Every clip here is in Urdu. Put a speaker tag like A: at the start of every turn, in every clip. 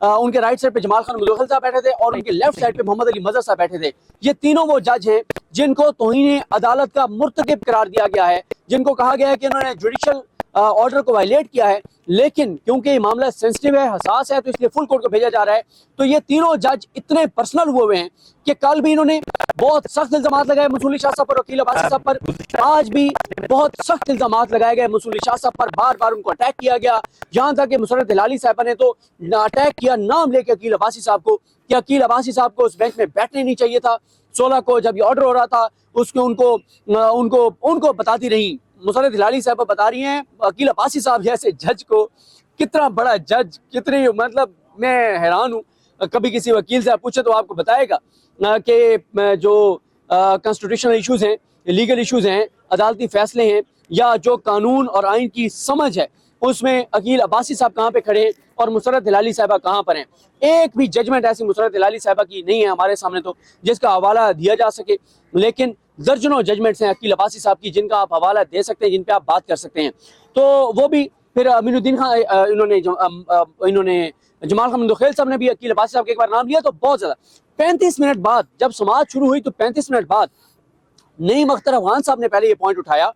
A: ان کے رائٹ سائڈ پہ جمال خان مدوخل صاحب بیٹھے تھے اور ان کے لیفٹ سائڈ پہ محمد علی مظہر صاحب بیٹھے تھے. یہ تینوں وہ جج ہیں جن کو توہین عدالت کا مرتکب قرار دیا گیا ہے, جن کو کہا گیا ہے کہ انہوں نے جوڈیشل آرڈر کو وائلیٹ کیا ہے, لیکن کیونکہ یہ معاملہ سینسٹیو ہے, حساس ہے, تو اس لیے فل کورٹ کو بھیجا جا رہا ہے. تو یہ تینوں جج اتنے پرسنل ہوئے ہیں کہ کل بھی انہوں نے بہت سخت الزامات لگائے منصور علی شاہ صاحب پر, وکیل عباسی صاحب پر. آج بھی بہت سخت الزامات لگائے گئے منصور علی شاہ صاحب پر, بار بار ان کو اٹیک کیا گیا, جہاں تک کہ مسرت ہلالی صاحبہ نے تو اٹیک کیا نام لے کے عقیل عباسی صاحب کو, کہ عقیل عباسی صاحب کو اس بینچ میں بیٹھنے نہیں چاہیے تھا. 16 کو جب یہ آرڈر ہو رہا تھا اس کے ان کو بتاتی رہی, مسرت ہلالی صاحبہ بتا رہی ہیں عقیل عباسی صاحب جیسے جج کو, کتنا بڑا جج, کتنے مطلب میں حیران ہوں. کبھی کسی وکیل سے آپ پوچھے تو آپ کو بتائے گا کہ جو کانسٹیٹیوشنل ایشوز ہیں, لیگل ایشوز ہیں, عدالتی فیصلے ہیں, یا جو قانون اور آئین کی سمجھ ہے, اس میں عقیل عباسی صاحب کہاں پہ کھڑے ہیں اور مسرت ہلالی صاحبہ کہاں پر ہیں. ایک بھی ججمنٹ ایسی مسرت ہلالی صاحبہ کی نہیں ہے ہمارے سامنے تو جس کا حوالہ دیا جا سکے, لیکن درجنوں ججمنٹس ہیں عقیل عباسی صاحب کی جن کا آپ حوالہ دے سکتے ہیں, جن پہ آپ بات کر سکتے ہیں. تو وہ بھی پھر امین الدین خان انہوں نے جمال خان مدوخیل صاحب نے بھی عقیل عباسی صاحب کے ایک بار نام لیا, تو بہت زیادہ 35 منٹ بعد جب سماعت شروع ہوئی تو 35 منٹ بعد نعیم اختر افغان صاحب نے پہلے یہ پوائنٹ اٹھایا.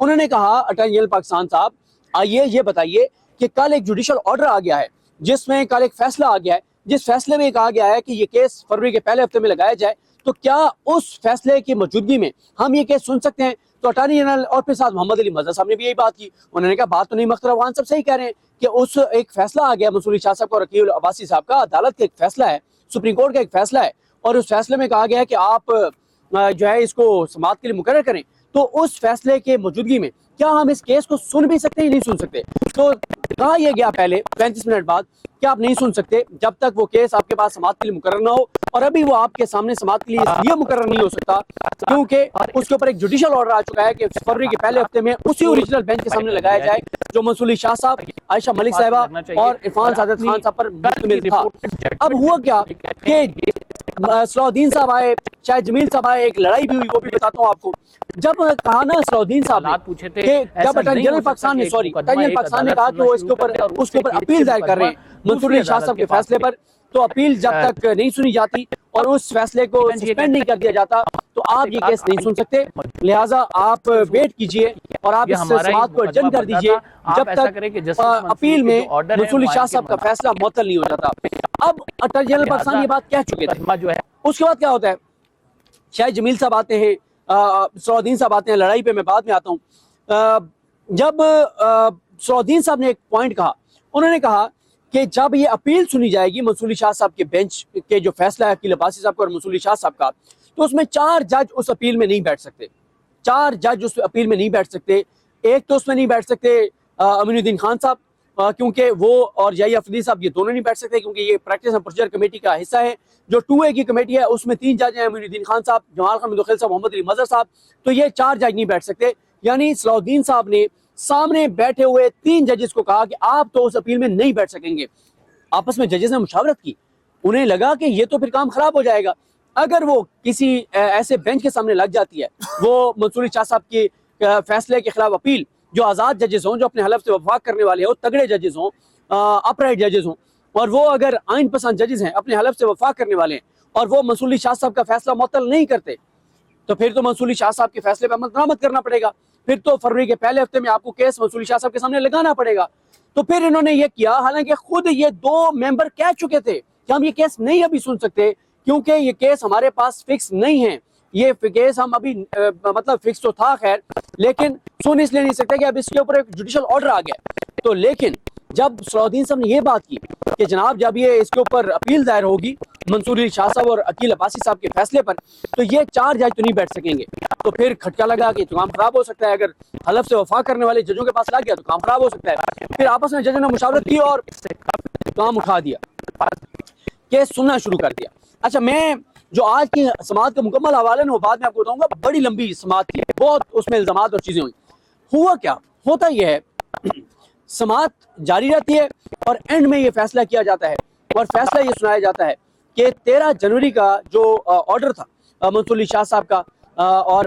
A: انہوں نے کہا اٹارنی جنرل پاکستان صاحب آئیے یہ بتائیے کہ کل ایک جوڈیشل آرڈر آ گیا ہے جس میں کل ایک فیصلہ آ گیا ہے, جس فیصلے میں کہا گیا ہے کہ یہ کیس فروری کے پہلے ہفتے میں لگایا جائے, تو کیا اس فیصلے کی موجودگی میں ہم یہ کیس سن سکتے ہیں؟ تو اٹارنی جنرل اور پھر ساتھ محمد علی مظہر صاحب نے بھی یہی بات کی. انہوں نے کہا بات تو نہیں, مختار افغان صاحب صحیح کہہ رہے ہیں کہ اس ایک فیصلہ آ گیا منصور علی شاہ صاحب کا اور عقیل عباسی صاحب کا, عدالت کا ایک فیصلہ ہے, سپریم کورٹ کا ایک فیصلہ ہے, اور اس فیصلے میں کہا گیا ہے کہ آپ جو ہے اس کو سماعت کے لیے مقرر کریں. تو اس فیصلے کے موجودگی میں کیا ہم اس کیس کو سن بھی سکتے ہیں, نہیں سن سکتے؟ تو کہا یہ گیا پہلے 35 منٹ بعد کہ آپ نہیں سن سکتے جب تک وہ کیس آپ کے پاس سماعت کے لیے مقرر نہ ہو, اور ابھی وہ آپ کے سامنے سماعت کے لیے اس لیے مقرر نہیں ہو سکتا کیونکہ اس کے اوپر ایک جوڈیشل آرڈر آ چکا ہے کہ فروری کے پہلے ہفتے میں اسی اوریجنل بینچ کے سامنے لگایا جائے جو منصور علی شاہ صاحب, عائشہ ملک صاحبہ اور عرفان سعادت خان صاحب پر مشتمل تھا. اب ہوا کیا کہ صلاح الدین صاحب آئے, شاہد جمیل صاحب آئے, ایک لڑائی بھی ہوئی, وہ بھی بتاتا ہوں آپ کو. جب کہا نا صلاح الدین صاحب نے کہ جب اٹارنی جنرل پاکستان نے کہا کہ وہ اس کے اوپر اپیل دائر کر رہے ہیں منصور علی شاہ صاحب کے فیصلے پر, تو اپیل جب تک نہیں سنی جاتی اور اس فیصلے کو سسپینڈ نہیں کر دیا جاتا تو آپ یہ کیس نہیں سن سکتے. لہٰذا آپ ویٹ کیجئے اور آپ اس سماعت کو ایڈجن کر دیجئے جب تک اپیل میں منصور علی شاہ صاحب کا فیصلہ معطل نہیں ہو جاتا. اب اٹارنی جنرل پاکستان یہ بات کہہ چکے تھے. اس کے بعد کیا ہوتا ہے, شاہد جمیل صاحب آتے ہیں, صلاح الدین صاحب آتے ہیں, لڑائی پہ میں بعد میں آتا ہوں. جب صلاح الدین صاحب نے ایک پوائنٹ کہا, انہوں نے کہا کہ جب یہ اپیل سنی جائے گی منصور علی شاہ صاحب کے بینچ کے جو فیصلہ ہے عقیل عباسی صاحب کا اور منصور علی شاہ صاحب کا, تو اس میں 4 جج اس اپیل میں نہیں بیٹھ سکتے. 4 جج اس اپیل میں نہیں بیٹھ سکتے. ایک تو اس میں نہیں بیٹھ سکتے امین الدین خان صاحب, کیونکہ وہ اور یحییٰ افریدی صاحب یہ دونوں نہیں بیٹھ سکتے کیونکہ یہ پریکٹس اینڈ پروسیجر کمیٹی کا حصہ ہے. جو 2A کی کمیٹی ہے اس میں 3 جج ہیں, امین الدین خان صاحب, جمال خان مدوخیل صاحب, محمد علی مظہر صاحب, تو یہ 4 جج نہیں بیٹھ سکتے. یعنی صلاح الدین صاحب نے سامنے بیٹھے ہوئے 3 ججز کو کہا کہ آپ تو اس اپیل میں نہیں بیٹھ سکیں گے. آپس میں ججز نے مشاورت کی, انہیں لگا کہ یہ تو پھر کام خراب ہو جائے گا. اگر وہ کسی ایسے بینچ کے سامنے لگ جاتی ہے, وہ منصور علی شاہ صاحب کے فیصلے کے خلاف اپیل, جو آزاد ججز ہوں, جو اپنے حلف سے وفاق کرنے والے ہوں, تگڑے ججز ہوں, اپرائٹ ججز ہوں, اور وہ اگر آئین پسند ججز ہیں, اپنے حلف سے وفاق کرنے والے ہیں, اور وہ منصور علی شاہ صاحب کا فیصلہ معطل نہیں کرتے, تو پھر تو منصور علی شاہ صاحب کے فیصلے پہ عمل درآمد کرنا پڑے گا. پھر تو فروری کے پہلے ہفتے میں آپ کو کیس منصور علی شاہ صاحب کے سامنے لگانا پڑے گا. تو پھر انہوں نے یہ کیا, حالانکہ خود یہ 2 ممبر کہہ چکے تھے کہ ہم یہ کیس نہیں ابھی سن سکتے کیونکہ یہ کیس ہمارے پاس فکس نہیں ہے. یہ کیس ہم ابھی مطلب فکس تو تھا خیر, لیکن سن اس لیے نہیں سکتے کہ اب اس کے اوپر ایک جوڈیشل آرڈر آ گیا. تو لیکن جب صلاح الدین صاحب نے یہ بات کی کہ جناب جب یہ اس کے اوپر اپیل دائر ہوگی منصور علی شاہ صاحب اور عقیل عباسی صاحب کے فیصلے پر, تو یہ 4 جج تو نہیں بیٹھ سکیں گے. تو پھر کھٹکا لگا کہ کام خراب ہو سکتا ہے, اگر حلف سے وفا کرنے والے ججوں کے پاس لگ گیا تو کام خراب ہو سکتا ہے. پھر آپس میں ججوں نے مشاورت کی اور کام اٹھا دیا, کیس سننا شروع کر دیا. اچھا, میں جو آج کی سماعت کا مکمل حوالہ ہے وہ بعد میں آپ کو بتاؤں گا, بڑی لمبی سماعت تھی, بہت اس میں الزامات اور چیزیں ہوئی. ہوا کیا ہوتا یہ ہے, سماعت جاری رہتی ہے اور اینڈ میں یہ فیصلہ کیا جاتا ہے, اور فیصلہ یہ سنایا جاتا ہے کہ 13 جنوری کا جو آرڈر تھا منصور علی شاہ صاحب کا, اور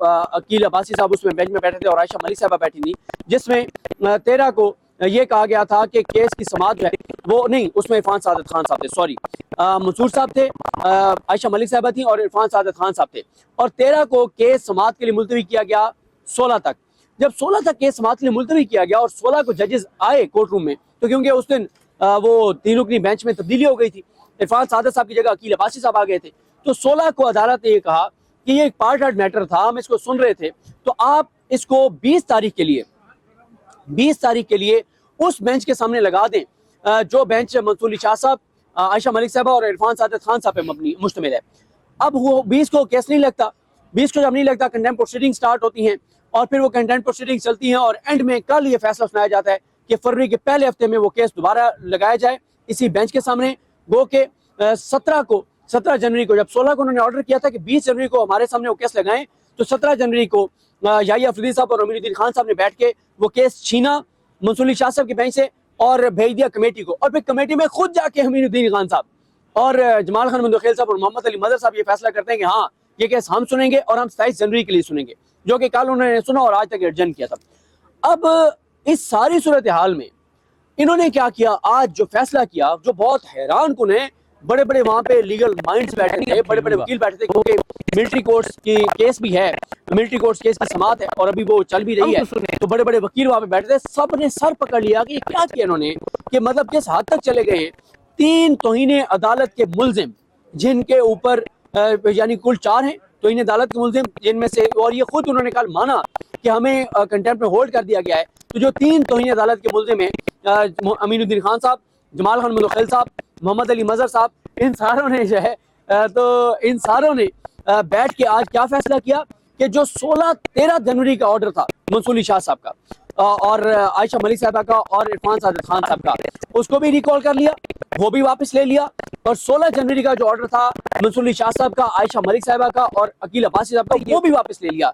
A: عقیل عباسی صاحب اس میں بینچ میں بیٹھے تھے اور عائشہ ملک صاحبہ بیٹھی تھی, جس میں 13 کو یہ کہا گیا تھا کہ کیس کی سماعت جو ہے وہ نہیں، اس میں عرفان سعادت خان صاحب تھے، سوری منصور صاحب تھے، عائشہ ملک صاحبہ تھیں اور عرفان سعادت خان صاحب تھے، اور 13 کو کیس سماعت کے لیے ملتوی کیا گیا 16 تک۔ جب 16 تک کیس سماعت کے لیے ملتوی کیا گیا اور 16 کو ججز آئے کورٹ روم میں، تو کیونکہ اس دن وہ 3 رکنی بینچ میں تبدیلی ہو گئی تھی، عرفان سعادت صاحب کی جگہ عقیل عباسی صاحب آ گئے تھے، تو 16 کو عدالت نے یہ کہا کہ یہ ایک پارٹ ہارڈ میٹر تھا، ہم اس کو سن رہے تھے، تو آپ اس کو 20 تاریخ کے لیے اس بینچ کے سامنے لگا دیں جو بینچ منصور علی شاہ صاحب، عائشہ ملک صاحبہ اور عرفان سعادت خان صاحب پہ مشتمل ہے۔ اب وہ 20 کو کیس نہیں لگتا، 20 کو جب نہیں لگتا کنٹمپٹ پروسیڈنگ سٹارٹ ہوتی ہیں، اور پھر وہ کنٹمپٹ پروسیڈنگ چلتی ہیں، اور اینڈ میں کل یہ فیصلہ سنایا جاتا ہے کہ فروری کے پہلے ہفتے میں وہ کیس دوبارہ لگایا جائے اسی بینچ کے سامنے۔ گو کہ 17 جنوری کو، جب 16 کو انہوں نے آرڈر کیا تھا کہ 20 جنوری کو ہمارے سامنے وہ کیس لگائیں، تو 17 جنوری کو یحییٰ افریدی صاحب اور امین الدین خان صاحب نے بیٹھ کے وہ کیس چھینا منصور علی شاہ صاحب کی بینچ سے اور بھیج دیا کمیٹی کو، اور پھر کمیٹی میں خود جا کے امین الدین خان صاحب اور جمال خان مندوخیل صاحب اور محمد علی مظہر صاحب یہ فیصلہ کرتے ہیں کہ ہاں یہ کیس ہم سنیں گے اور ہم 27 جنوری کے لیے سنیں گے، جو کہ کل انہوں نے سنا اور آج تک ایڈجن کیا تھا۔ اب اس ساری صورتحال میں انہوں نے کیا کیا، آج جو فیصلہ کیا جو بہت حیران کن ہے، بڑے بڑے وہاں پہ لیگل مائنڈز بیٹھے تھے، بڑے بڑے وکیل بیٹھے تھے، کیونکہ ملٹری کورٹس کی کیس بھی ہے، ملٹری کورٹس کیس کی سماعت ہے اور ابھی وہ چل بھی رہی ہے، تو بڑے بڑے وکیل وہاں پہ بیٹھے تھے، سب نے سر پکڑ لیا کہ یہ کیا کیا انہوں نے، کہ مطلب کس حد تک چلے گئے ہیں۔ 3 توہین عدالت کے ملزم جن کے اوپر یعنی کل 4 ہیں توہین عدالت کے ملزم، جن میں سے، اور یہ خود انہوں نے کل مانا کہ ہمیں کنٹمپٹ میں ہولڈ کر دیا گیا ہے، تو جو 3 توہین عدالت کے ملزم ہیں امین الدین خان صاحب، جمال خان مندوخیل صاحب، محمد علی مظہر صاحب، ان ساروں نے جو ہے تو ان ساروں نے بیٹھ کے آج کیا فیصلہ کیا کہ جو 13 جنوری کا آرڈر تھا منصور علی شاہ صاحب کا اور عائشہ ملک صاحبہ کا اور عرفان سعادت خان صاحب کا، اس کو بھی ریکال کر لیا، وہ بھی واپس لے لیا، اور 16 جنوری کا جو آرڈر تھا منصور علی شاہ صاحب کا، عائشہ ملک صاحبہ کا اور عقیل عباسی صاحب کا، وہ بھی واپس لے لیا۔